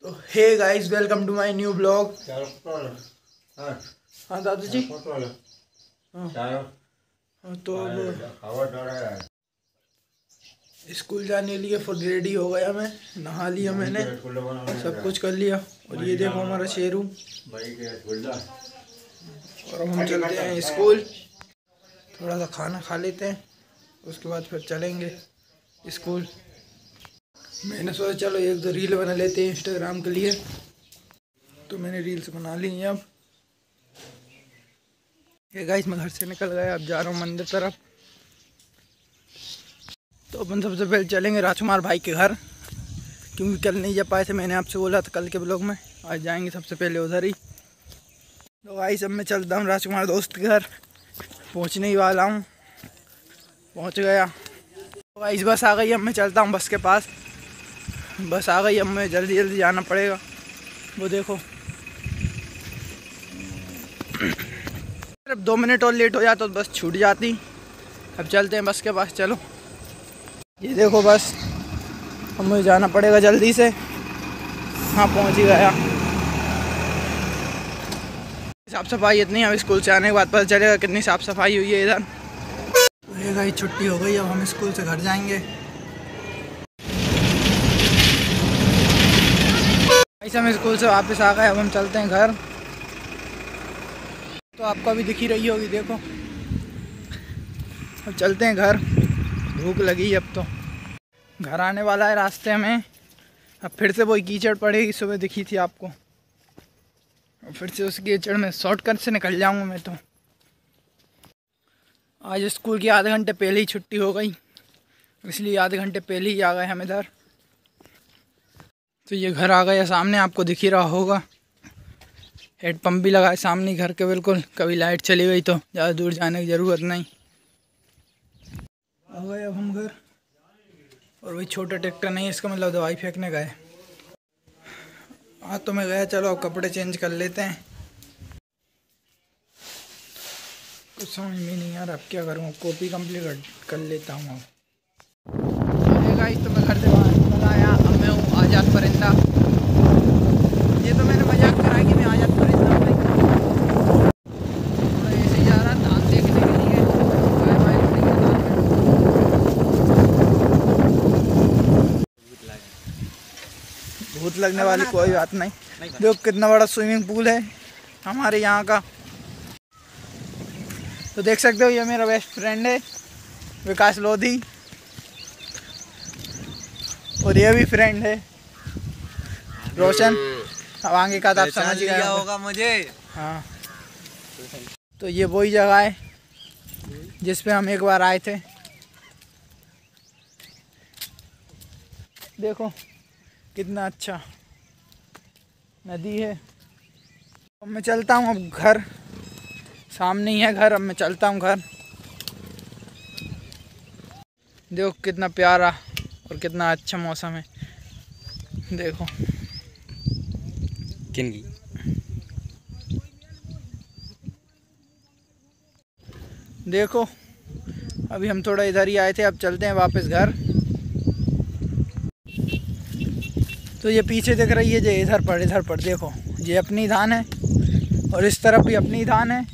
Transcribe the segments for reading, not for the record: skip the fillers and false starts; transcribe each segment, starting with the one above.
तो hey guys, welcome to my new blog. हाँ दादू जी। तो स्कूल जाने के लिए फुल रेडी हो गया मैं, नहा लिया मैंने, सब कुछ कर लिया। और ये देखो हमारा शेरू। और अब हम चलते हैं स्कूल, थोड़ा सा खाना खा लेते हैं, उसके बाद फिर चलेंगे स्कूल। मैंने सोचा चलो एक दो रील बना लेते हैं इंस्टाग्राम के लिए, तो मैंने रील्स बना ली हैं। अब ये गाइस मैं घर से निकल गया, अब जा रहा हूँ मंदिर तरफ। तो अपन सबसे पहले चलेंगे राजकुमार भाई के घर, क्योंकि कल नहीं जा पाए थे, मैंने आपसे बोला था कल के ब्लॉग में। आज जाएंगे सबसे पहले उधर ही। तो गाइस अब मैं चलता हूँ राजकुमार दोस्त के घर, पहुँचने ही वाला हूँ, पहुँच गया। तो गाइस बस आ गई, अब मैं चलता हूँ बस के पास। बस आ गई, अब मैं जल्दी जल्दी जाना पड़ेगा। वो देखो सिर्फ 2 मिनट और लेट हो जाता तो बस छूट जाती। अब चलते हैं बस के पास, चलो। ये देखो बस, अब मुझे जाना पड़ेगा जल्दी से। हाँ पहुँच ही गया। साफ़ सफाई इतनी है, अब स्कूल से आने के बाद पता चलेगा कितनी साफ़ सफाई हुई है इधर। ये गाइस छुट्टी हो गई, अब हम स्कूल से घर जाएंगे। ऐसे हम स्कूल से वापस आ गए, अब हम चलते हैं घर। तो आपको अभी दिख ही रही होगी, देखो। अब चलते हैं घर, भूख लगी है अब तो। घर आने वाला है रास्ते में, अब फिर से वही कीचड़ पड़ेगी, सुबह दिखी थी आपको। और फिर से उस कीचड़ में शॉर्टकट से निकल जाऊंगा मैं। तो आज स्कूल की आधे घंटे पहले ही छुट्टी हो गई, इसलिए आधे घंटे पहले ही आ गए हम इधर। तो ये घर आ गया सामने, आपको दिख ही रहा होगा। हेडपम्प भी लगा है सामने घर के बिल्कुल, कभी लाइट चली गई तो ज़्यादा दूर जाने की ज़रूरत नहीं। आ गए अब हम घर। और वही छोटा ट्रैक्टर नहीं है, इसका मतलब दवाई फेंकने गए। हाँ तो मैं गया, चलो अब कपड़े चेंज कर लेते हैं। कुछ समझ में नहीं यार, अब क्या करूँ, कॉपी कंप्लीट कर लेता हूँ। अब गाइस तो मैं घर से बाहर निकल आया, अब मैं हूँ आज़ाद परिंदा। ये तो मैंने मजाक करा कि मैं आज़ाद परिंदा हूँ, मैं ऐसे जा रहा धान देखने के लिए। भूत लगने वाली कोई बात नहीं। देखो कितना बड़ा स्विमिंग पूल है हमारे यहाँ का। तो देख सकते हो, ये मेरा बेस्ट फ्रेंड है विकास लोधी, और ये भी फ्रेंड है रोशन। अब आगे का तो आप समझ गए होगा मुझे। हाँ तो ये वही जगह है जिस पे हम एक बार आए थे। देखो कितना अच्छा नदी है। अब मैं चलता हूँ अब घर, सामने ही है घर। अब मैं चलता हूँ घर। देखो कितना प्यारा और कितना अच्छा मौसम है, देखो। किनकी देखो, अभी हम थोड़ा इधर ही आए थे, अब चलते हैं वापस घर। तो ये पीछे दिख रही है जो इधर पर देखो, ये अपनी धान है और इस तरफ भी अपनी धान है।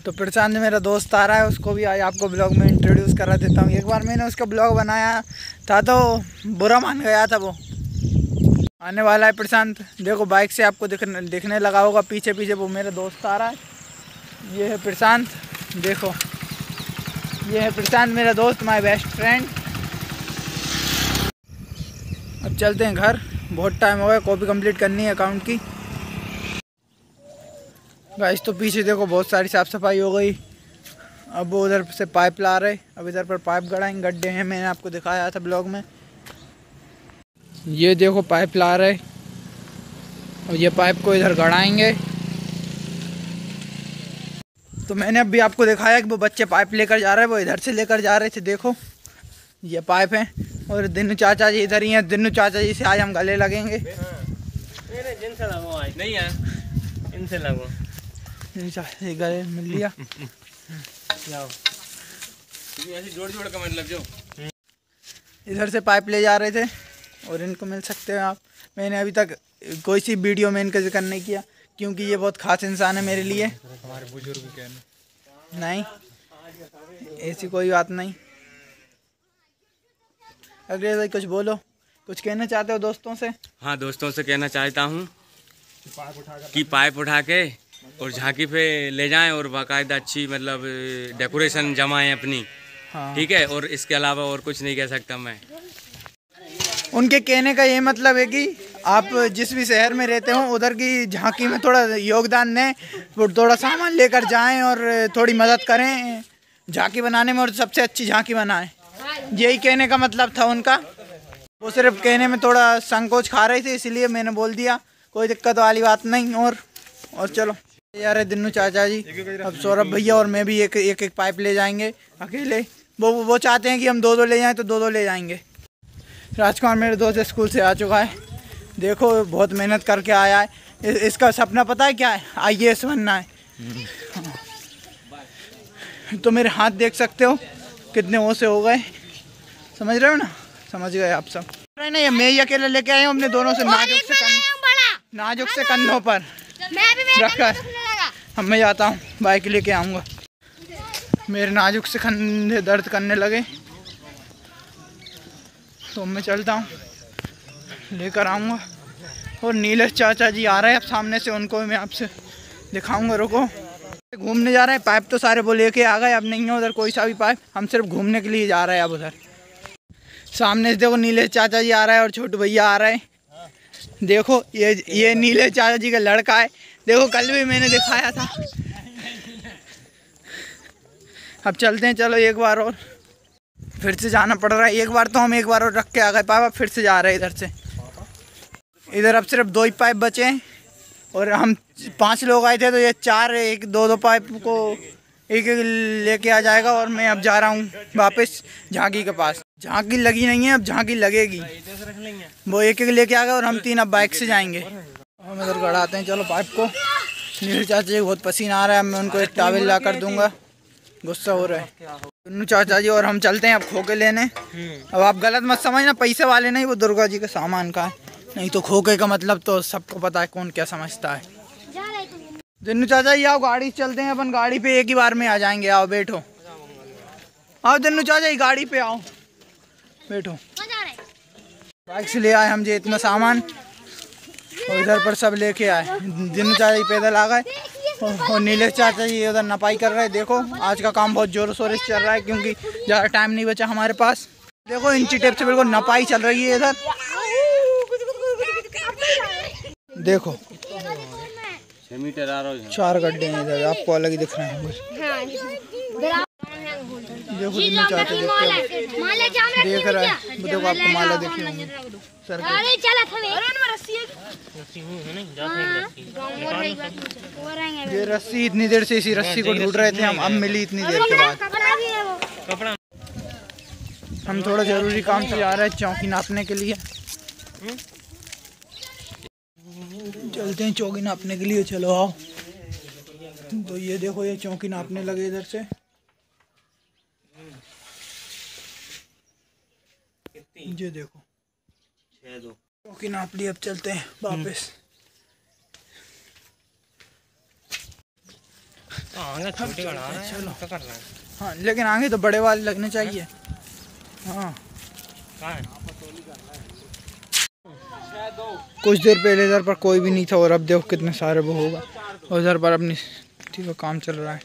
तो प्रशांत मेरा दोस्त आ रहा है, उसको भी आज आपको ब्लॉग में इंट्रोड्यूस करा देता हूँ। एक बार मैंने उसका ब्लॉग बनाया था तो बुरा मान गया था वो। आने वाला है प्रशांत, देखो बाइक से आपको दिखने लगा होगा पीछे पीछे, वो मेरा दोस्त आ रहा है। ये है प्रशांत, देखो ये है प्रशांत मेरा दोस्त, माय बेस्ट फ्रेंड। अब चलते हैं घर, बहुत टाइम हो गया, कॉपी कंप्लीट करनी है अकाउंट की। गाइस तो पीछे देखो बहुत सारी साफ़ सफाई हो गई। अब वो उधर से पाइप ला रहे, अब इधर पर पाइप गड़ाएंगे, गड्ढे हैं, मैंने आपको दिखाया था ब्लॉग में। ये देखो पाइप ला रहे, और ये पाइप को इधर गड़ाएंगे। तो मैंने अभी आपको दिखाया कि वो बच्चे पाइप लेकर जा रहे हैं, वो इधर से लेकर जा रहे थे। देखो ये पाइप है, और दिन्नू चाचा जी इधर ही हैं। दिन्नू चाचा जी से आज हम गले लगेंगे। जिनसे लगो आज नहीं है, इनसे लगो। गले मिल लिया। ऐसे जोड़ का मतलब जो इधर से पाइप ले जा रहे थे, और इनको मिल सकते हैं आप। मैंने अभी तक कोई सी वीडियो में इनका जिक्र नहीं किया, क्योंकि ये बहुत ख़ास इंसान है मेरे लिए। हमारे बुजुर्ग कहने नहीं, ऐसी कोई बात नहीं। अग्रेज भाई कुछ बोलो, कुछ कहना चाहते हो दोस्तों से? हाँ, दोस्तों से कहना चाहता हूँ कि पाइप उठा के और झांकी पे ले जाएं और बाकायदा अच्छी मतलब डेकोरेशन जमाएं अपनी। हाँ। ठीक है, और इसके अलावा और कुछ नहीं कह सकता मैं। उनके कहने का ये मतलब है कि आप जिस भी शहर में रहते हो उधर की झांकी में थोड़ा योगदान दें, वो थोड़ा सामान लेकर जाएं और थोड़ी मदद करें झांकी बनाने में, और सबसे अच्छी झांकी बनाएं। यही कहने का मतलब था उनका। वो सिर्फ कहने में थोड़ा संकोच खा रहे थे, इसलिए मैंने बोल दिया, कोई दिक्कत वाली बात नहीं। और चलो यार दिन्नू चाचा जी, अब सौरभ भैया और मैं भी एक एक पाइप ले जाएंगे अकेले। वो चाहते हैं कि हम दो ले जाएं, तो दो ले जाएंगे। राजकुमार मेरे दोस्त स्कूल से आ चुका है, देखो बहुत मेहनत करके आया है। इसका सपना पता है क्या है? IAS बनना है। हाँ। तो मेरे हाथ देख सकते हो कितने वो से हो गए, समझ रहे हो ना? समझ गए आप सब ना। ये मैं ही अकेले लेके आया हूँ अपने दोनों से नाजुक से कंधों पर रखकर। अब मैं जाता हूँ, बाइक लेके आऊँगा। मेरे नाजुक से कंधे दर्द करने लगे, तो मैं चलता हूँ, लेकर आऊँगा। और नीलेश चाचा जी आ रहे हैं अब सामने से, उनको मैं आपसे दिखाऊंगा। रुको, घूमने जा रहे हैं। पाइप तो सारे वो लेके आ गए, अब नहीं है उधर कोई सा भी पाइप। हम सिर्फ घूमने के लिए जा रहे हैं अब उधर। सामने से देखो नीलेश चाचा जी आ रहा है और छोटू भैया आ रहे हैं। देखो ये नीलेश चाचा जी का लड़का है, देखो कल भी मैंने दिखाया था। अब चलते हैं, चलो एक बार और फिर से जाना पड़ रहा है। एक बार और रख के आ गए पाइप, फिर से जा रहे हैं इधर से। इधर अब सिर्फ 2 ही पाइप बचे हैं, और हम 5 लोग आए थे, तो ये 4 एक 2 पाइप को एक लेके आ जाएगा। और मैं अब जा रहा हूँ वापस झांकी के पास। झांकी लगी नहीं है, अब झांकी लगेगी। वो एक लेके आ गए और हम 3 अब बाइक से जाएंगे। हम इधर गड़ाते हैं, चलो पाइप को। नील चाचा जी बहुत पसीना आ रहा है, मैं उनको एक टॉवेल ला कर दूंगा, गुस्सा हो रहा है। दोनों चाचा जी और हम चलते हैं अब खोके लेने। अब आप गलत मत समझना, पैसे वाले नहीं, वो दुर्गा जी के सामान का है। नहीं तो खोके का मतलब तो सबको पता है कौन क्या समझता है। दिन्नू चाचा जी आओ, गाड़ी चलते हैं अपन, गाड़ी पे एक ही बार में आ जाएंगे। आओ बैठो, आओ दिन्नू चाचा जी गाड़ी पे आओ, बैठो। बाइक से ले आए हम ये इतना सामान, और इधर पर सब लेके आए। दिन्नू चाचा जी पैदल आ गए, और नीलेश चाचा जी उधर नपाई कर रहे हैं। देखो आज का काम बहुत जोरों शोरों से चल रहा है, क्योंकि ज़्यादा टाइम नहीं बचा हमारे पास। देखो इंची टेप से बिल्कुल नपाई चल रही है इधर। देखो 6 मीटर आ रहा है, 4 गड्ढे हैं इधर, आपको अलग ही दिख रहे हैं। देखो दिन्नू चाचा देख रहा है, देखो आपको माला देखी होंगी ये रस्सी। इतनी देर से इसी रस्सी को ढूंढ रहे थे हम, अब मिली इतनी देर के बाद। हम थोड़ा जरूरी काम से जा रहे हैं चौकी नापने के लिए। चलते हैं चौकी नापने के लिए, चलो आओ। तो ये देखो ये चौकी नापने लगे इधर से। ये देखो चौकी नाप ली, अब चलते हैं वापस। चलो हाँ, लेकिन आगे तो बड़े वाले लगने चाहिए। हाँ कुछ देर पहले इधर पर कोई भी नहीं था, और अब देखो कितने सारे वो होगा। और इधर पर अपनी ठीक काम चल रहा है।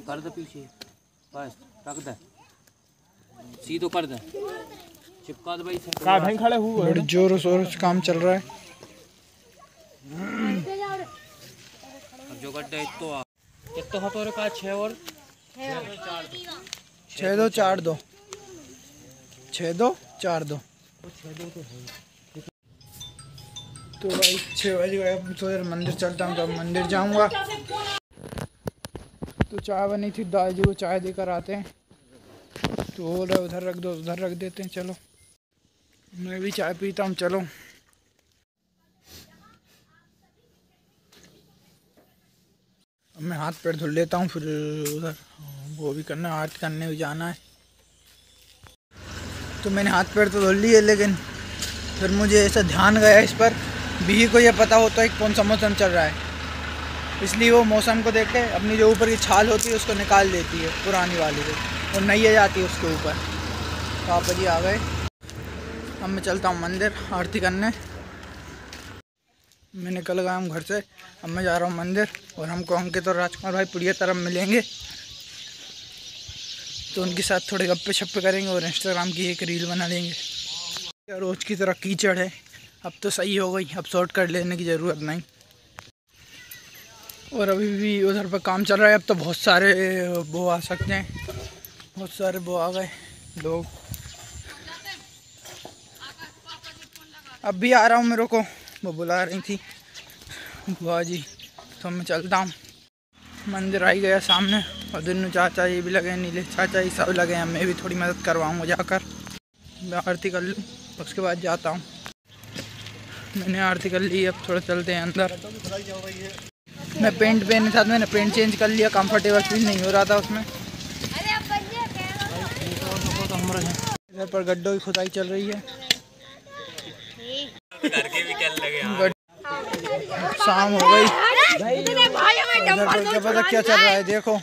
कर दे पीछे, बस रख दे, सीधो कर दे, चिपका दे भाई। खड़े हुए बड़ी जोरों शोरों से काम चल रहा है। अब जो गड्ढा इतो हाथों रे का 6 और 6 2 4 2 6 2 4 2। तो भाई 6 बज गए, अब तो यार मंदिर चलता हूँ, तो अब मंदिर जाऊँगा। तो चाय बनी थी, दादाजी को चाय देकर आते हैं, तो बोल रहे उधर रख दो, उधर रख देते हैं। चलो मैं भी चाय पीता हूँ, चलो। मैं हाथ पैर धुल लेता हूँ, फिर उधर वो भी करना, आरती करने भी जाना है। तो मैंने हाथ पैर तो धुल लिए, लेकिन फिर मुझे ऐसा ध्यान गया इस पर, बिही को ये पता होता है कि कौन सा मौसम चल रहा है, इसलिए वो मौसम को देख के अपनी जो ऊपर की छाल होती है उसको निकाल देती है पुरानी वाली को, और नई आ जाती है उसके ऊपर। पापा जी आ गए। अब मैं चलता हूँ मंदिर आरती करने। मैं निकल गया हूँ घर से, अब मैं जा रहा हूँ मंदिर, और हमको अंकित और राजकुमार भाई पुड़िया तरफ मिलेंगे, तो उनके साथ थोड़े गप्पे शप्पे करेंगे और इंस्टाग्राम की एक रील बना लेंगे। रोज़ की तरह कीचड़ है, अब तो सही हो गई, अब शॉर्ट कर लेने की ज़रूरत नहीं। और अभी भी उधर पर काम चल रहा है, अब तो बहुत सारे वो आ सकते हैं, बहुत सारे वो आ गए लोग। अब भी आ रहा हूँ, मेरे को वो बुला रही थी बुआ जी, तो मैं चलता हूँ। मंदिर आ ही गया सामने, और दोनों चाचा ये भी लगे, नीले चाचा ये सब लगे हैं। मैं भी थोड़ी मदद करवाऊँगा जाकर, मैं आरती कर लूँ उसके बाद जाता हूँ। मैंने आरती कर ली, अब थोड़ा चलते हैं अंदर। मैं पेंट पहने था, मैंने पेंट चेंज कर लिया, कंफर्टेबल फील नहीं हो रहा था उसमें। इधर पर गड्ढों की खुदाई चल रही है। शाम हो गई, इधर पर क्या पता क्या चल रहा है, देखो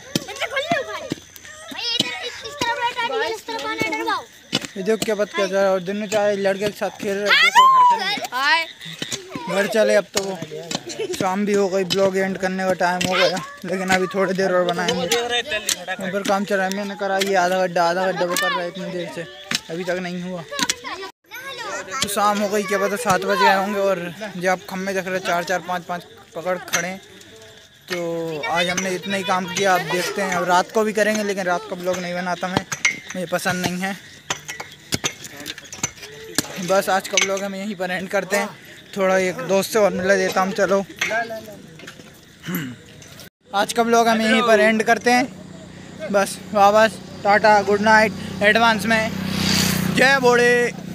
ये देखो क्या पता क्या चल रहा है। और दोनों चाहे लड़के के साथ खेल रहे हैं। घर चले, अब तो वो शाम भी हो गई, ब्लॉग एंड करने का टाइम हो गया, लेकिन अभी थोड़ी देर और बनाएंगे। ऊपर काम चल रहा है, मैंने करा ये आधा गड्ढा वो कर रहा है इतनी देर से, अभी तक नहीं हुआ। तो शाम हो गई, क्या पता 7 बज गए होंगे, और जब आप खम्भे देख रहे 4-4 5-5 पकड़ खड़े। तो आज हमने इतना ही काम किया, आप देखते हैं। अब रात को भी करेंगे, लेकिन रात को ब्लॉग नहीं बनाता मैं, मुझे पसंद नहीं है। बस आज का ब्लॉग हम यहीं पर एंड करते हैं। थोड़ा एक दोस्त से और मिला देता हूँ, चलो। आज का ब्लॉग हम यहीं पर एंड करते हैं। बस वापस टाटा, गुड नाइट एडवांस में, जय भोले।